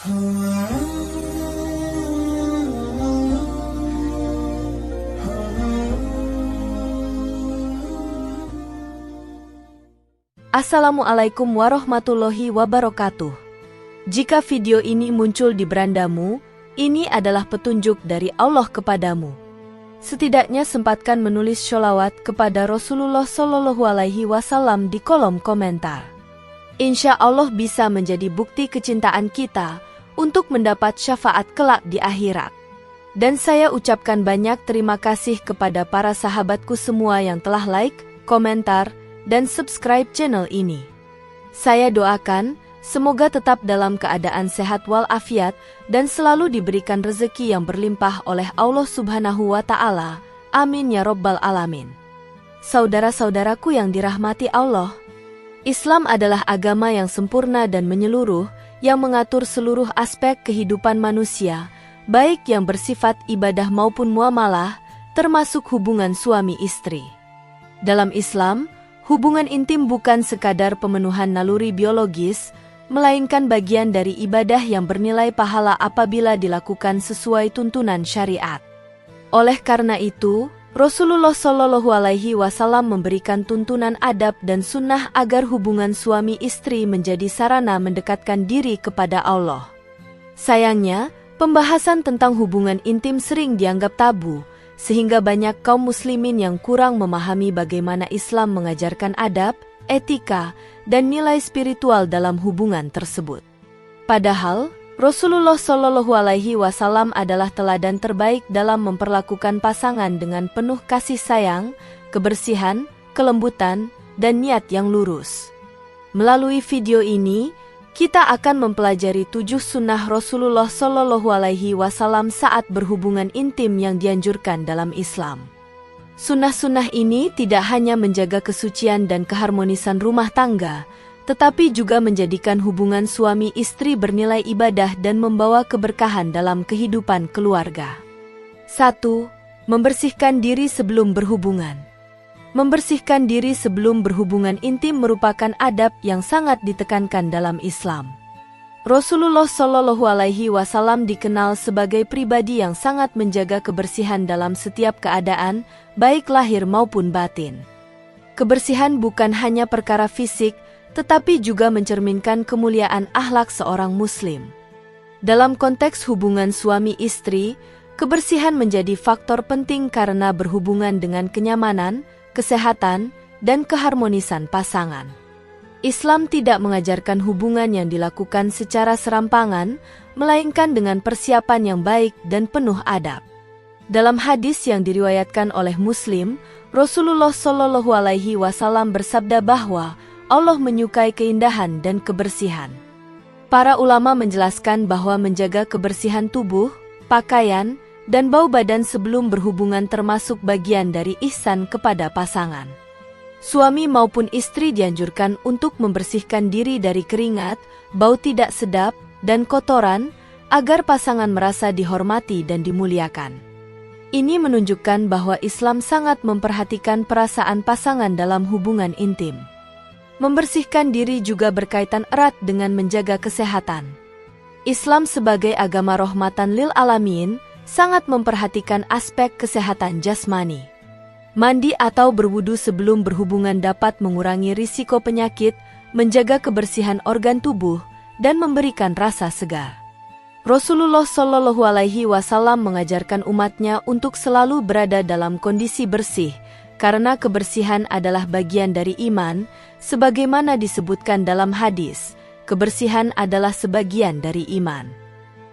Assalamualaikum warahmatullahi wabarakatuh. Jika video ini muncul di berandamu, ini adalah petunjuk dari Allah kepadamu. Setidaknya sempatkan menulis sholawat kepada Rasulullah SAW di kolom komentar. Insya Allah bisa menjadi bukti kecintaan kita untuk mendapat syafaat kelak di akhirat. Dan saya ucapkan banyak terima kasih kepada para sahabatku semua yang telah like, komentar, dan subscribe channel ini. Saya doakan, semoga tetap dalam keadaan sehat walafiat dan selalu diberikan rezeki yang berlimpah oleh Allah Subhanahu wa Ta'ala. Amin ya Rabbal Alamin. Saudara-saudaraku yang dirahmati Allah, Islam adalah agama yang sempurna dan menyeluruh, yang mengatur seluruh aspek kehidupan manusia, baik yang bersifat ibadah maupun muamalah, termasuk hubungan suami istri. Dalam Islam, hubungan intim bukan sekadar pemenuhan naluri biologis, melainkan bagian dari ibadah yang bernilai pahala apabila dilakukan sesuai tuntunan syariat. Oleh karena itu, Rasulullah SAW memberikan tuntunan adab dan sunnah agar hubungan suami istri menjadi sarana mendekatkan diri kepada Allah. Sayangnya, pembahasan tentang hubungan intim sering dianggap tabu, sehingga banyak kaum muslimin yang kurang memahami bagaimana Islam mengajarkan adab, etika, dan nilai spiritual dalam hubungan tersebut. Padahal, Rasulullah SAW adalah teladan terbaik dalam memperlakukan pasangan dengan penuh kasih sayang, kebersihan, kelembutan, dan niat yang lurus. Melalui video ini, kita akan mempelajari 7 sunnah Rasulullah SAW saat berhubungan intim yang dianjurkan dalam Islam. Sunnah-sunnah ini tidak hanya menjaga kesucian dan keharmonisan rumah tangga, tetapi juga menjadikan hubungan suami istri bernilai ibadah dan membawa keberkahan dalam kehidupan keluarga. 1. Membersihkan diri sebelum berhubungan. Membersihkan diri sebelum berhubungan intim merupakan adab yang sangat ditekankan dalam Islam. Rasulullah SAW dikenal sebagai pribadi yang sangat menjaga kebersihan dalam setiap keadaan, baik lahir maupun batin. Kebersihan bukan hanya perkara fisik, tetapi juga mencerminkan kemuliaan akhlak seorang muslim. Dalam konteks hubungan suami istri, kebersihan menjadi faktor penting karena berhubungan dengan kenyamanan, kesehatan, dan keharmonisan pasangan. Islam tidak mengajarkan hubungan yang dilakukan secara serampangan, melainkan dengan persiapan yang baik dan penuh adab. Dalam hadis yang diriwayatkan oleh Muslim, Rasulullah SAW bersabda bahwa Allah menyukai keindahan dan kebersihan. Para ulama menjelaskan bahwa menjaga kebersihan tubuh, pakaian, dan bau badan sebelum berhubungan termasuk bagian dari ihsan kepada pasangan. Suami maupun istri dianjurkan untuk membersihkan diri dari keringat, bau tidak sedap, dan kotoran, agar pasangan merasa dihormati dan dimuliakan. Ini menunjukkan bahwa Islam sangat memperhatikan perasaan pasangan dalam hubungan intim. Membersihkan diri juga berkaitan erat dengan menjaga kesehatan. Islam sebagai agama rahmatan lil alamin sangat memperhatikan aspek kesehatan jasmani. Mandi atau berwudu sebelum berhubungan dapat mengurangi risiko penyakit, menjaga kebersihan organ tubuh, dan memberikan rasa segar. Rasulullah SAW mengajarkan umatnya untuk selalu berada dalam kondisi bersih, karena kebersihan adalah bagian dari iman, sebagaimana disebutkan dalam hadis, kebersihan adalah sebagian dari iman.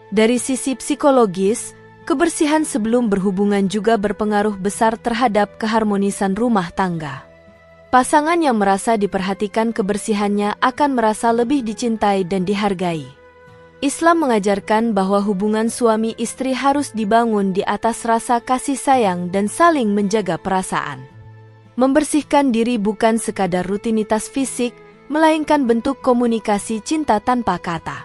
Dari sisi psikologis, kebersihan sebelum berhubungan juga berpengaruh besar terhadap keharmonisan rumah tangga. Pasangan yang merasa diperhatikan kebersihannya akan merasa lebih dicintai dan dihargai. Islam mengajarkan bahwa hubungan suami istri harus dibangun di atas rasa kasih sayang dan saling menjaga perasaan. Membersihkan diri bukan sekadar rutinitas fisik, melainkan bentuk komunikasi cinta tanpa kata.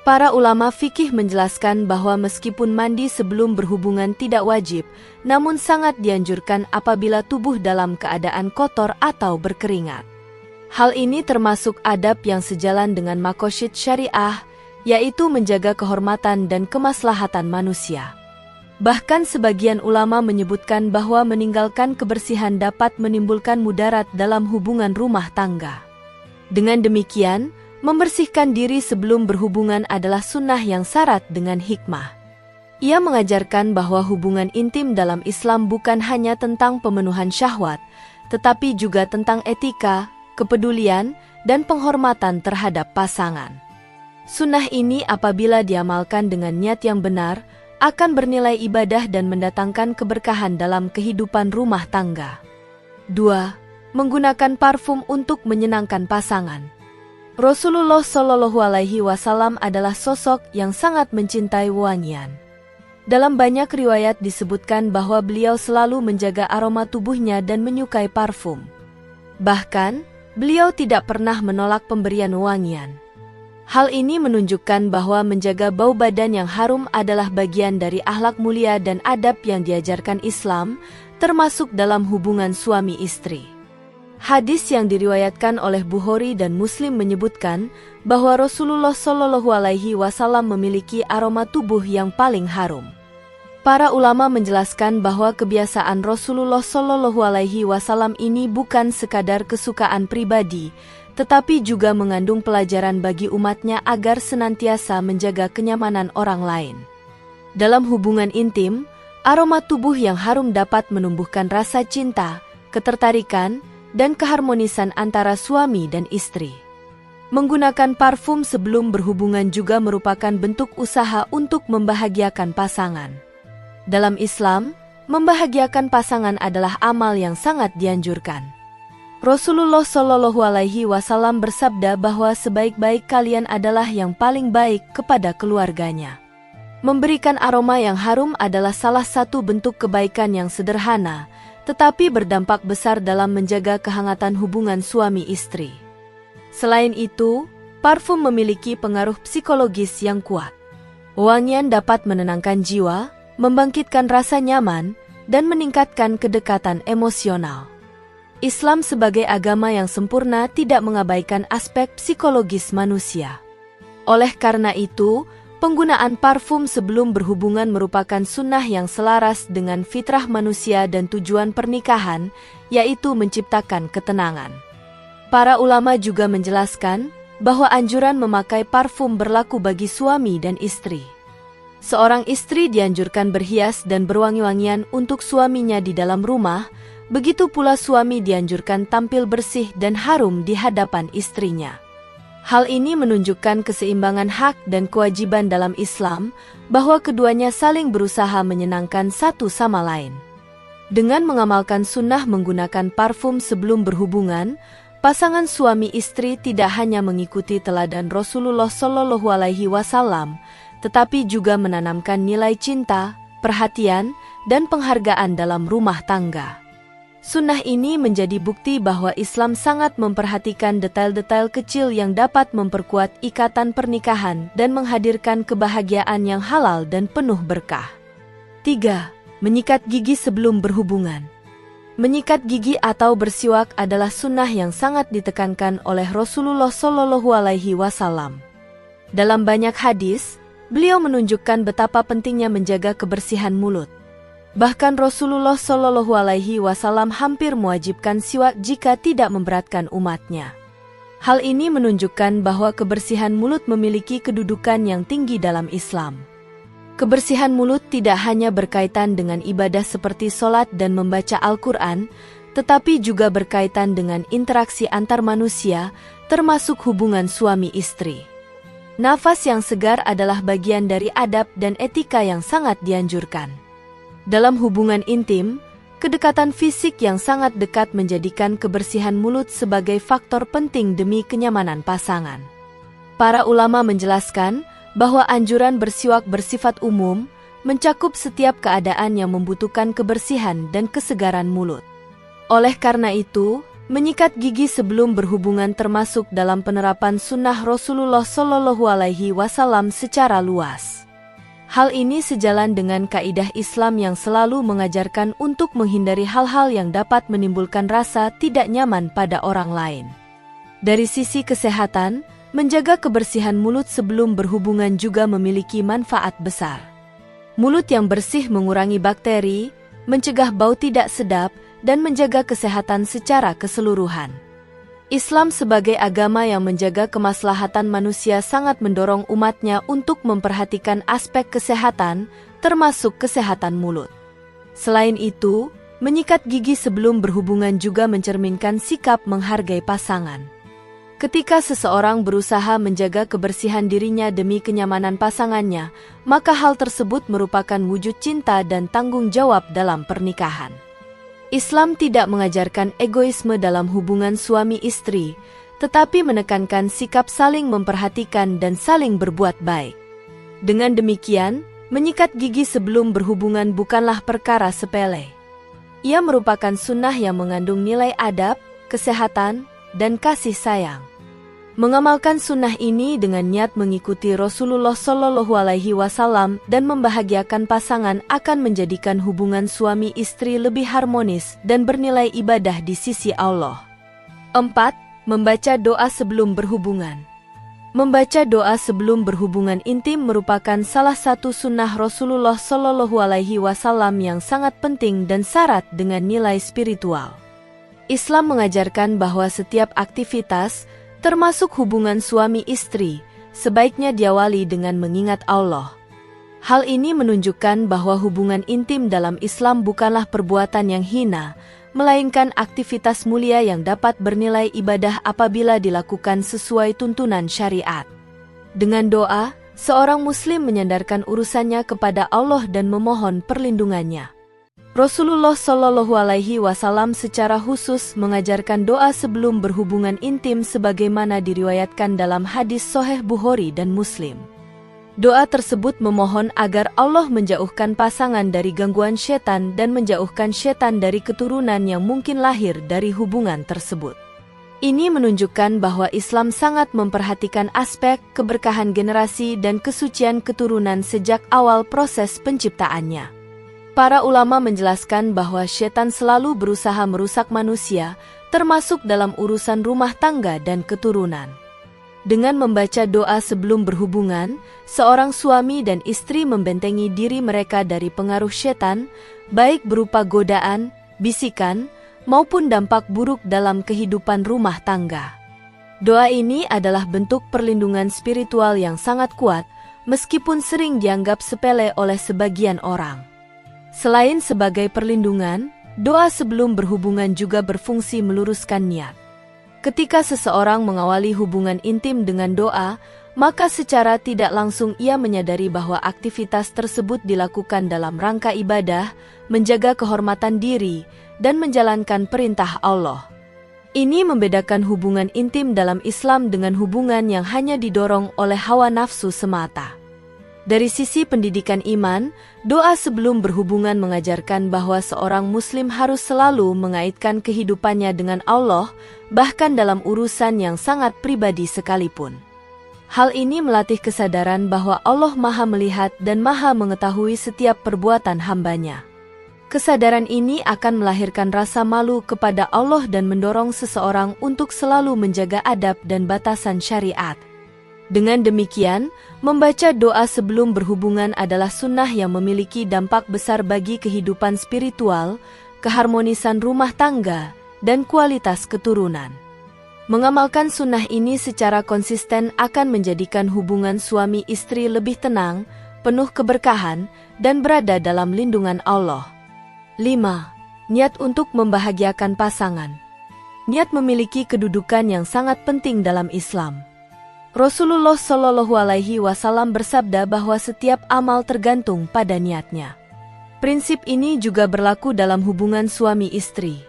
Para ulama fikih menjelaskan bahwa meskipun mandi sebelum berhubungan tidak wajib, namun sangat dianjurkan apabila tubuh dalam keadaan kotor atau berkeringat. Hal ini termasuk adab yang sejalan dengan maqasid syariah, yaitu menjaga kehormatan dan kemaslahatan manusia. Bahkan sebagian ulama menyebutkan bahwa meninggalkan kebersihan dapat menimbulkan mudarat dalam hubungan rumah tangga. Dengan demikian, membersihkan diri sebelum berhubungan adalah sunnah yang syarat dengan hikmah. Ia mengajarkan bahwa hubungan intim dalam Islam bukan hanya tentang pemenuhan syahwat, tetapi juga tentang etika, kepedulian, dan penghormatan terhadap pasangan. Sunnah ini apabila diamalkan dengan niat yang benar, akan bernilai ibadah dan mendatangkan keberkahan dalam kehidupan rumah tangga. 2. Menggunakan parfum untuk menyenangkan pasangan. Rasulullah Shallallahu Alaihi Wasallam adalah sosok yang sangat mencintai wangian. Dalam banyak riwayat disebutkan bahwa beliau selalu menjaga aroma tubuhnya dan menyukai parfum. Bahkan, beliau tidak pernah menolak pemberian wangian. Hal ini menunjukkan bahwa menjaga bau badan yang harum adalah bagian dari akhlak mulia dan adab yang diajarkan Islam, termasuk dalam hubungan suami istri. Hadis yang diriwayatkan oleh Bukhari dan Muslim menyebutkan bahwa Rasulullah Shallallahu Alaihi Wasallam memiliki aroma tubuh yang paling harum. Para ulama menjelaskan bahwa kebiasaan Rasulullah Shallallahu Alaihi Wasallam ini bukan sekadar kesukaan pribadi, tetapi juga mengandung pelajaran bagi umatnya agar senantiasa menjaga kenyamanan orang lain. Dalam hubungan intim, aroma tubuh yang harum dapat menumbuhkan rasa cinta, ketertarikan, dan keharmonisan antara suami dan istri. Menggunakan parfum sebelum berhubungan juga merupakan bentuk usaha untuk membahagiakan pasangan. Dalam Islam, membahagiakan pasangan adalah amal yang sangat dianjurkan. Rasulullah Shallallahu Alaihi Wasallam bersabda bahwa sebaik-baik kalian adalah yang paling baik kepada keluarganya. Memberikan aroma yang harum adalah salah satu bentuk kebaikan yang sederhana, tetapi berdampak besar dalam menjaga kehangatan hubungan suami istri. Selain itu, parfum memiliki pengaruh psikologis yang kuat. Wangian dapat menenangkan jiwa, membangkitkan rasa nyaman, dan meningkatkan kedekatan emosional. Islam sebagai agama yang sempurna tidak mengabaikan aspek psikologis manusia. Oleh karena itu, penggunaan parfum sebelum berhubungan merupakan sunnah yang selaras dengan fitrah manusia dan tujuan pernikahan, yaitu menciptakan ketenangan. Para ulama juga menjelaskan bahwa anjuran memakai parfum berlaku bagi suami dan istri. Seorang istri dianjurkan berhias dan berwangi-wangian untuk suaminya di dalam rumah, begitu pula suami dianjurkan tampil bersih dan harum di hadapan istrinya. Hal ini menunjukkan keseimbangan hak dan kewajiban dalam Islam, bahwa keduanya saling berusaha menyenangkan satu sama lain. Dengan mengamalkan sunnah menggunakan parfum sebelum berhubungan, pasangan suami istri tidak hanya mengikuti teladan Rasulullah Shallallahu Alaihi Wasallam, tetapi juga menanamkan nilai cinta, perhatian, dan penghargaan dalam rumah tangga. Sunnah ini menjadi bukti bahwa Islam sangat memperhatikan detail-detail kecil yang dapat memperkuat ikatan pernikahan dan menghadirkan kebahagiaan yang halal dan penuh berkah. 3. Menyikat gigi sebelum berhubungan. Menyikat gigi atau bersiwak adalah sunnah yang sangat ditekankan oleh Rasulullah Shallallahu Alaihi Wasallam. Dalam banyak hadis, beliau menunjukkan betapa pentingnya menjaga kebersihan mulut. Bahkan Rasulullah Shallallahu Alaihi Wasallam hampir mewajibkan siwak jika tidak memberatkan umatnya. Hal ini menunjukkan bahwa kebersihan mulut memiliki kedudukan yang tinggi dalam Islam. Kebersihan mulut tidak hanya berkaitan dengan ibadah seperti sholat dan membaca Al-Quran, tetapi juga berkaitan dengan interaksi antar manusia, termasuk hubungan suami istri. Nafas yang segar adalah bagian dari adab dan etika yang sangat dianjurkan. Dalam hubungan intim, kedekatan fisik yang sangat dekat menjadikan kebersihan mulut sebagai faktor penting demi kenyamanan pasangan. Para ulama menjelaskan bahwa anjuran bersiwak bersifat umum, mencakup setiap keadaan yang membutuhkan kebersihan dan kesegaran mulut. Oleh karena itu, menyikat gigi sebelum berhubungan termasuk dalam penerapan sunnah Rasulullah Shallallahu Alaihi Wasallam secara luas. Hal ini sejalan dengan kaidah Islam yang selalu mengajarkan untuk menghindari hal-hal yang dapat menimbulkan rasa tidak nyaman pada orang lain. Dari sisi kesehatan, menjaga kebersihan mulut sebelum berhubungan juga memiliki manfaat besar. Mulut yang bersih mengurangi bakteri, mencegah bau tidak sedap, dan menjaga kesehatan secara keseluruhan. Islam sebagai agama yang menjaga kemaslahatan manusia sangat mendorong umatnya untuk memperhatikan aspek kesehatan, termasuk kesehatan mulut. Selain itu, menyikat gigi sebelum berhubungan juga mencerminkan sikap menghargai pasangan. Ketika seseorang berusaha menjaga kebersihan dirinya demi kenyamanan pasangannya, maka hal tersebut merupakan wujud cinta dan tanggung jawab dalam pernikahan. Islam tidak mengajarkan egoisme dalam hubungan suami istri, tetapi menekankan sikap saling memperhatikan dan saling berbuat baik. Dengan demikian, menyikat gigi sebelum berhubungan bukanlah perkara sepele. Ia merupakan sunnah yang mengandung nilai adab, kesehatan, dan kasih sayang. Mengamalkan sunnah ini dengan niat mengikuti Rasulullah Shallallahu Alaihi Wasallam dan membahagiakan pasangan akan menjadikan hubungan suami istri lebih harmonis dan bernilai ibadah di sisi Allah. 4. Membaca doa sebelum berhubungan. Membaca doa sebelum berhubungan intim merupakan salah satu sunnah Rasulullah Shallallahu Alaihi Wasallam yang sangat penting dan syarat dengan nilai spiritual. Islam mengajarkan bahwa setiap aktivitas, termasuk hubungan suami istri, sebaiknya diawali dengan mengingat Allah. Hal ini menunjukkan bahwa hubungan intim dalam Islam bukanlah perbuatan yang hina, melainkan aktivitas mulia yang dapat bernilai ibadah apabila dilakukan sesuai tuntunan syariat. Dengan doa, seorang muslim menyandarkan urusannya kepada Allah dan memohon perlindungannya. Rasulullah Shallallahu Alaihi Wasallam secara khusus mengajarkan doa sebelum berhubungan intim sebagaimana diriwayatkan dalam hadis Sahih Bukhari dan Muslim. Doa tersebut memohon agar Allah menjauhkan pasangan dari gangguan setan dan menjauhkan setan dari keturunan yang mungkin lahir dari hubungan tersebut. Ini menunjukkan bahwa Islam sangat memperhatikan aspek keberkahan generasi dan kesucian keturunan sejak awal proses penciptaannya. Para ulama menjelaskan bahwa setan selalu berusaha merusak manusia, termasuk dalam urusan rumah tangga dan keturunan. Dengan membaca doa sebelum berhubungan, seorang suami dan istri membentengi diri mereka dari pengaruh setan, baik berupa godaan, bisikan, maupun dampak buruk dalam kehidupan rumah tangga. Doa ini adalah bentuk perlindungan spiritual yang sangat kuat, meskipun sering dianggap sepele oleh sebagian orang. Selain sebagai perlindungan, doa sebelum berhubungan juga berfungsi meluruskan niat. Ketika seseorang mengawali hubungan intim dengan doa, maka secara tidak langsung ia menyadari bahwa aktivitas tersebut dilakukan dalam rangka ibadah, menjaga kehormatan diri, dan menjalankan perintah Allah. Ini membedakan hubungan intim dalam Islam dengan hubungan yang hanya didorong oleh hawa nafsu semata. Dari sisi pendidikan iman, doa sebelum berhubungan mengajarkan bahwa seorang muslim harus selalu mengaitkan kehidupannya dengan Allah, bahkan dalam urusan yang sangat pribadi sekalipun. Hal ini melatih kesadaran bahwa Allah Maha melihat dan Maha mengetahui setiap perbuatan hamba-Nya. Kesadaran ini akan melahirkan rasa malu kepada Allah dan mendorong seseorang untuk selalu menjaga adab dan batasan syariat. Dengan demikian, membaca doa sebelum berhubungan adalah sunnah yang memiliki dampak besar bagi kehidupan spiritual, keharmonisan rumah tangga, dan kualitas keturunan. Mengamalkan sunnah ini secara konsisten akan menjadikan hubungan suami istri lebih tenang, penuh keberkahan, dan berada dalam lindungan Allah. 5. Niat untuk membahagiakan pasangan. Niat memiliki kedudukan yang sangat penting dalam Islam. Rasulullah Shallallahu Alaihi Wasallam bersabda bahwa setiap amal tergantung pada niatnya. Prinsip ini juga berlaku dalam hubungan suami istri.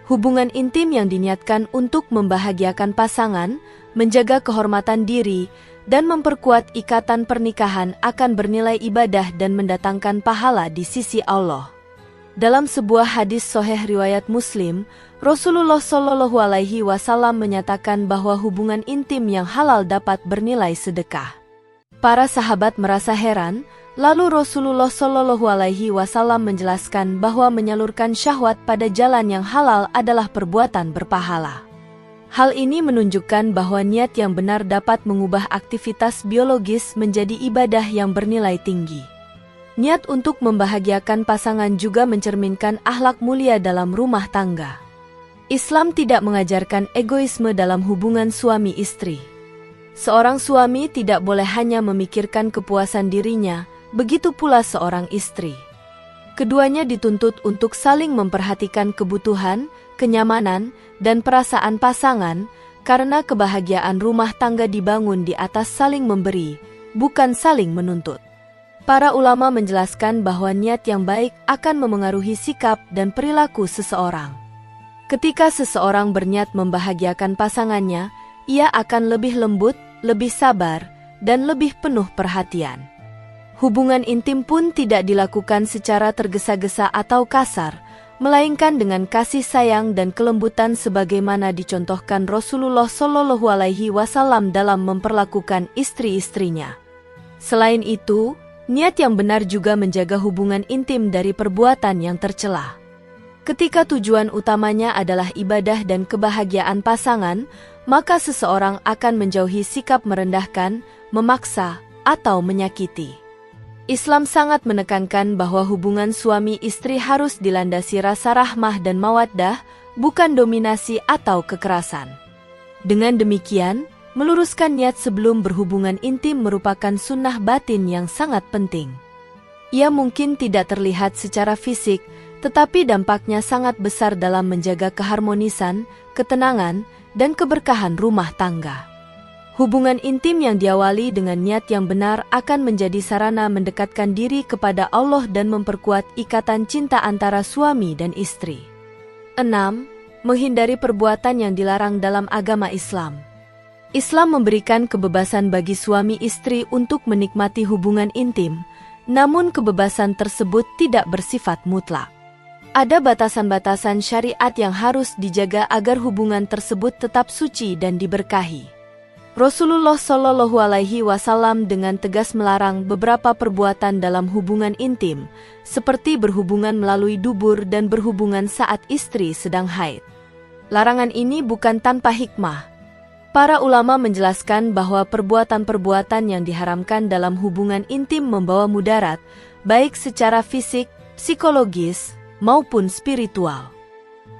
Hubungan intim yang diniatkan untuk membahagiakan pasangan, menjaga kehormatan diri, dan memperkuat ikatan pernikahan akan bernilai ibadah dan mendatangkan pahala di sisi Allah. Dalam sebuah hadis sahih riwayat Muslim, Rasulullah Shallallahu Alaihi Wasallam menyatakan bahwa hubungan intim yang halal dapat bernilai sedekah. Para sahabat merasa heran, lalu Rasulullah Shallallahu Alaihi Wasallam menjelaskan bahwa menyalurkan syahwat pada jalan yang halal adalah perbuatan berpahala. Hal ini menunjukkan bahwa niat yang benar dapat mengubah aktivitas biologis menjadi ibadah yang bernilai tinggi. Niat untuk membahagiakan pasangan juga mencerminkan akhlak mulia dalam rumah tangga. Islam tidak mengajarkan egoisme dalam hubungan suami istri. Seorang suami tidak boleh hanya memikirkan kepuasan dirinya, begitu pula seorang istri. Keduanya dituntut untuk saling memperhatikan kebutuhan, kenyamanan, dan perasaan pasangan, karena kebahagiaan rumah tangga dibangun di atas saling memberi, bukan saling menuntut. Para ulama menjelaskan bahwa niat yang baik akan memengaruhi sikap dan perilaku seseorang. Ketika seseorang berniat membahagiakan pasangannya, ia akan lebih lembut, lebih sabar, dan lebih penuh perhatian. Hubungan intim pun tidak dilakukan secara tergesa-gesa atau kasar, melainkan dengan kasih sayang dan kelembutan sebagaimana dicontohkan Rasulullah Shallallahu Alaihi Wasallam dalam memperlakukan istri-istrinya. Selain itu, niat yang benar juga menjaga hubungan intim dari perbuatan yang tercela. Ketika tujuan utamanya adalah ibadah dan kebahagiaan pasangan, maka seseorang akan menjauhi sikap merendahkan, memaksa, atau menyakiti. Islam sangat menekankan bahwa hubungan suami istri harus dilandasi rasa rahmah dan mawaddah, bukan dominasi atau kekerasan. Dengan demikian, meluruskan niat sebelum berhubungan intim merupakan sunnah batin yang sangat penting. Ia mungkin tidak terlihat secara fisik, tetapi dampaknya sangat besar dalam menjaga keharmonisan, ketenangan, dan keberkahan rumah tangga. Hubungan intim yang diawali dengan niat yang benar akan menjadi sarana mendekatkan diri kepada Allah dan memperkuat ikatan cinta antara suami dan istri. 6. Menghindari perbuatan yang dilarang dalam agama Islam. Islam memberikan kebebasan bagi suami istri untuk menikmati hubungan intim, namun kebebasan tersebut tidak bersifat mutlak. Ada batasan-batasan syariat yang harus dijaga agar hubungan tersebut tetap suci dan diberkahi. Rasulullah Shallallahu Alaihi Wasallam dengan tegas melarang beberapa perbuatan dalam hubungan intim, seperti berhubungan melalui dubur dan berhubungan saat istri sedang haid. Larangan ini bukan tanpa hikmah. Para ulama menjelaskan bahwa perbuatan-perbuatan yang diharamkan dalam hubungan intim membawa mudarat, baik secara fisik, psikologis, maupun spiritual.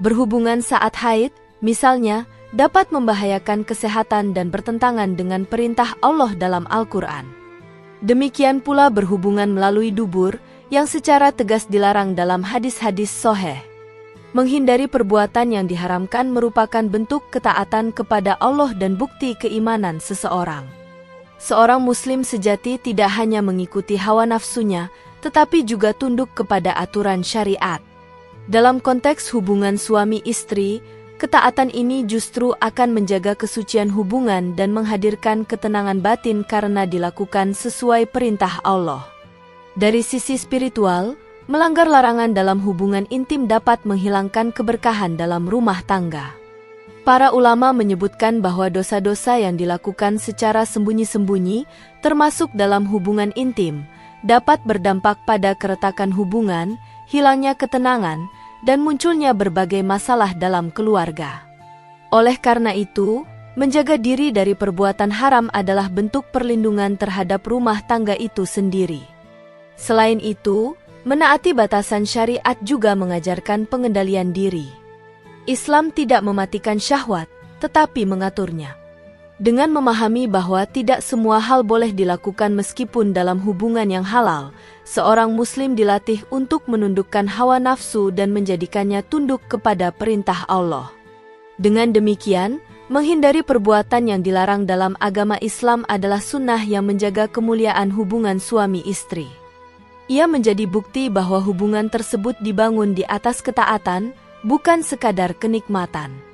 Berhubungan saat haid, misalnya, dapat membahayakan kesehatan dan bertentangan dengan perintah Allah dalam Al-Quran. Demikian pula berhubungan melalui dubur, yang secara tegas dilarang dalam hadis-hadis sahih. Menghindari perbuatan yang diharamkan merupakan bentuk ketaatan kepada Allah dan bukti keimanan seseorang. Seorang muslim sejati tidak hanya mengikuti hawa nafsunya, tetapi juga tunduk kepada aturan syariat. Dalam konteks hubungan suami istri, ketaatan ini justru akan menjaga kesucian hubungan dan menghadirkan ketenangan batin karena dilakukan sesuai perintah Allah. Dari sisi spiritual, melanggar larangan dalam hubungan intim dapat menghilangkan keberkahan dalam rumah tangga. Para ulama menyebutkan bahwa dosa-dosa yang dilakukan secara sembunyi-sembunyi, termasuk dalam hubungan intim, dapat berdampak pada keretakan hubungan, hilangnya ketenangan, dan munculnya berbagai masalah dalam keluarga. Oleh karena itu, menjaga diri dari perbuatan haram adalah bentuk perlindungan terhadap rumah tangga itu sendiri. Selain itu, menaati batasan syariat juga mengajarkan pengendalian diri. Islam tidak mematikan syahwat, tetapi mengaturnya. Dengan memahami bahwa tidak semua hal boleh dilakukan meskipun dalam hubungan yang halal, seorang muslim dilatih untuk menundukkan hawa nafsu dan menjadikannya tunduk kepada perintah Allah. Dengan demikian, menghindari perbuatan yang dilarang dalam agama Islam adalah sunnah yang menjaga kemuliaan hubungan suami istri. Ia menjadi bukti bahwa hubungan tersebut dibangun di atas ketaatan, bukan sekadar kenikmatan.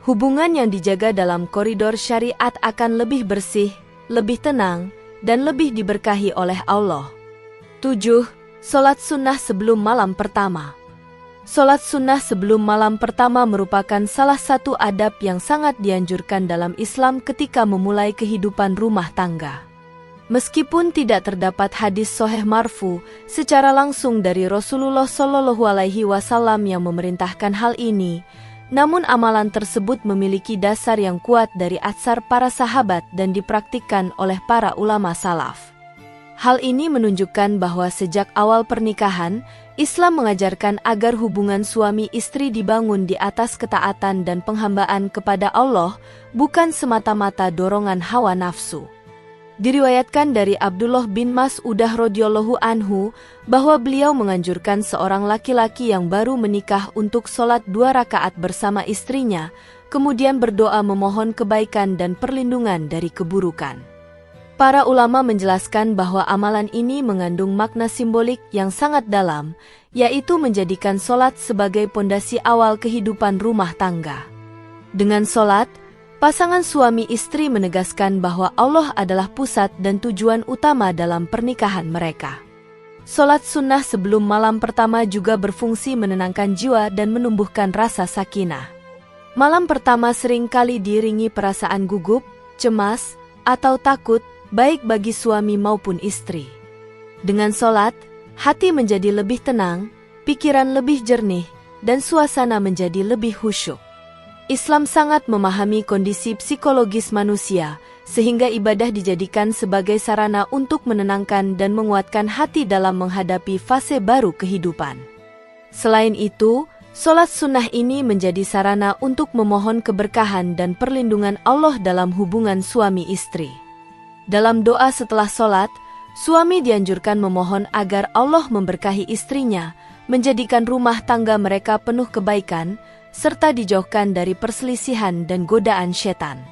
Hubungan yang dijaga dalam koridor syariat akan lebih bersih, lebih tenang, dan lebih diberkahi oleh Allah. 7. Salat sunnah sebelum malam pertama. Salat sunnah sebelum malam pertama merupakan salah satu adab yang sangat dianjurkan dalam Islam ketika memulai kehidupan rumah tangga. Meskipun tidak terdapat hadis sahih marfu secara langsung dari Rasulullah Shallallahu Alaihi Wasallam yang memerintahkan hal ini, Namun amalan tersebut memiliki dasar yang kuat dari atsar para sahabat dan dipraktikkan oleh para ulama salaf. Hal ini menunjukkan bahwa sejak awal pernikahan, Islam mengajarkan agar hubungan suami istri dibangun di atas ketaatan dan penghambaan kepada Allah, bukan semata-mata dorongan hawa nafsu. Diriwayatkan dari Abdullah bin Mas'udah radhiyallahu anhu bahwa beliau menganjurkan seorang laki-laki yang baru menikah untuk sholat 2 rakaat bersama istrinya, kemudian berdoa memohon kebaikan dan perlindungan dari keburukan. Para ulama menjelaskan bahwa amalan ini mengandung makna simbolik yang sangat dalam, yaitu menjadikan sholat sebagai pondasi awal kehidupan rumah tangga. Dengan sholat, pasangan suami istri menegaskan bahwa Allah adalah pusat dan tujuan utama dalam pernikahan mereka. Sholat sunnah sebelum malam pertama juga berfungsi menenangkan jiwa dan menumbuhkan rasa sakinah. Malam pertama sering kali diiringi perasaan gugup, cemas, atau takut, baik bagi suami maupun istri. Dengan sholat, hati menjadi lebih tenang, pikiran lebih jernih, dan suasana menjadi lebih khusyuk. Islam sangat memahami kondisi psikologis manusia, sehingga ibadah dijadikan sebagai sarana untuk menenangkan dan menguatkan hati dalam menghadapi fase baru kehidupan. Selain itu, sholat sunnah ini menjadi sarana untuk memohon keberkahan dan perlindungan Allah dalam hubungan suami istri. Dalam doa setelah sholat, suami dianjurkan memohon agar Allah memberkahi istrinya, menjadikan rumah tangga mereka penuh kebaikan, serta dijauhkan dari perselisihan dan godaan setan.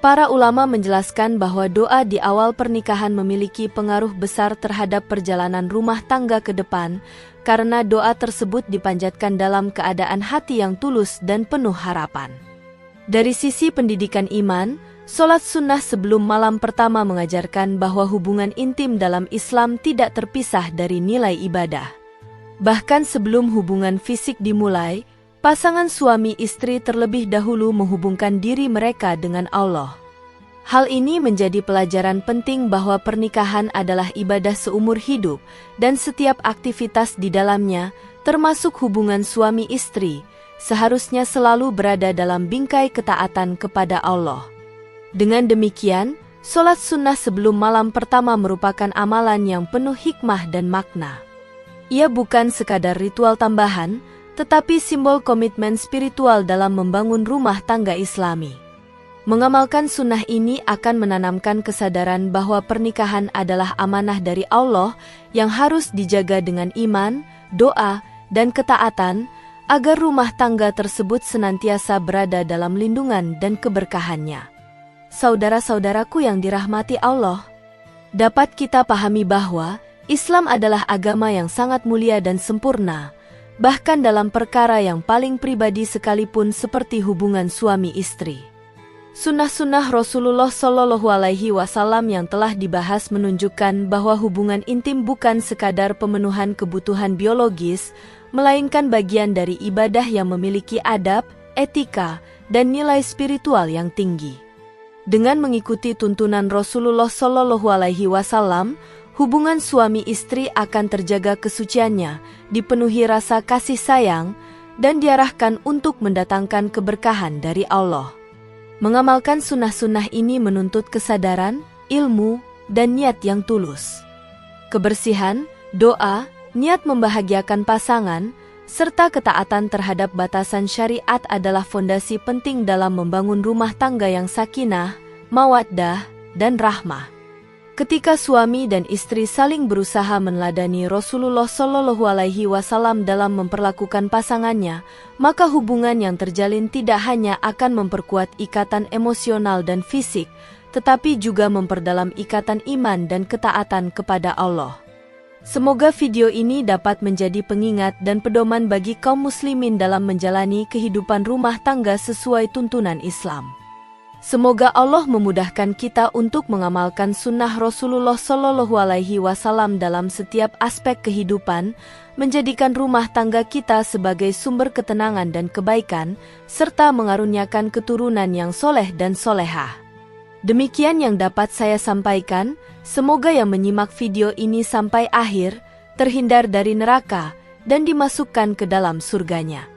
Para ulama menjelaskan bahwa doa di awal pernikahan memiliki pengaruh besar terhadap perjalanan rumah tangga ke depan, karena doa tersebut dipanjatkan dalam keadaan hati yang tulus dan penuh harapan. Dari sisi pendidikan iman, sholat sunnah sebelum malam pertama mengajarkan bahwa hubungan intim dalam Islam tidak terpisah dari nilai ibadah. Bahkan sebelum hubungan fisik dimulai, pasangan suami istri terlebih dahulu menghubungkan diri mereka dengan Allah. Hal ini menjadi pelajaran penting bahwa pernikahan adalah ibadah seumur hidup, dan setiap aktivitas di dalamnya, termasuk hubungan suami istri, seharusnya selalu berada dalam bingkai ketaatan kepada Allah. Dengan demikian, sholat sunnah sebelum malam pertama merupakan amalan yang penuh hikmah dan makna. Ia bukan sekadar ritual tambahan, tetapi simbol komitmen spiritual dalam membangun rumah tangga Islami. Mengamalkan sunnah ini akan menanamkan kesadaran bahwa pernikahan adalah amanah dari Allah yang harus dijaga dengan iman, doa, dan ketaatan, agar rumah tangga tersebut senantiasa berada dalam lindungan dan keberkahannya. Saudara-saudaraku yang dirahmati Allah, dapat kita pahami bahwa Islam adalah agama yang sangat mulia dan sempurna, bahkan dalam perkara yang paling pribadi sekalipun seperti hubungan suami istri. Sunnah-sunnah Rasulullah Shallallahu Alaihi Wasallam yang telah dibahas menunjukkan bahwa hubungan intim bukan sekadar pemenuhan kebutuhan biologis, melainkan bagian dari ibadah yang memiliki adab, etika, dan nilai spiritual yang tinggi. Dengan mengikuti tuntunan Rasulullah Shallallahu Alaihi Wasallam, hubungan suami istri akan terjaga kesuciannya, dipenuhi rasa kasih sayang, dan diarahkan untuk mendatangkan keberkahan dari Allah. Mengamalkan sunnah-sunnah ini menuntut kesadaran, ilmu, dan niat yang tulus. Kebersihan, doa, niat membahagiakan pasangan, serta ketaatan terhadap batasan syariat adalah fondasi penting dalam membangun rumah tangga yang sakinah, mawaddah, dan rahmah. Ketika suami dan istri saling berusaha meneladani Rasulullah Shallallahu Alaihi Wasallam dalam memperlakukan pasangannya, maka hubungan yang terjalin tidak hanya akan memperkuat ikatan emosional dan fisik, tetapi juga memperdalam ikatan iman dan ketaatan kepada Allah. Semoga video ini dapat menjadi pengingat dan pedoman bagi kaum muslimin dalam menjalani kehidupan rumah tangga sesuai tuntunan Islam. Semoga Allah memudahkan kita untuk mengamalkan sunnah Rasulullah Shallallahu Alaihi Wasallam dalam setiap aspek kehidupan, menjadikan rumah tangga kita sebagai sumber ketenangan dan kebaikan, serta mengaruniakan keturunan yang soleh dan solehah. Demikian yang dapat saya sampaikan, semoga yang menyimak video ini sampai akhir, terhindar dari neraka, dan dimasukkan ke dalam surganya.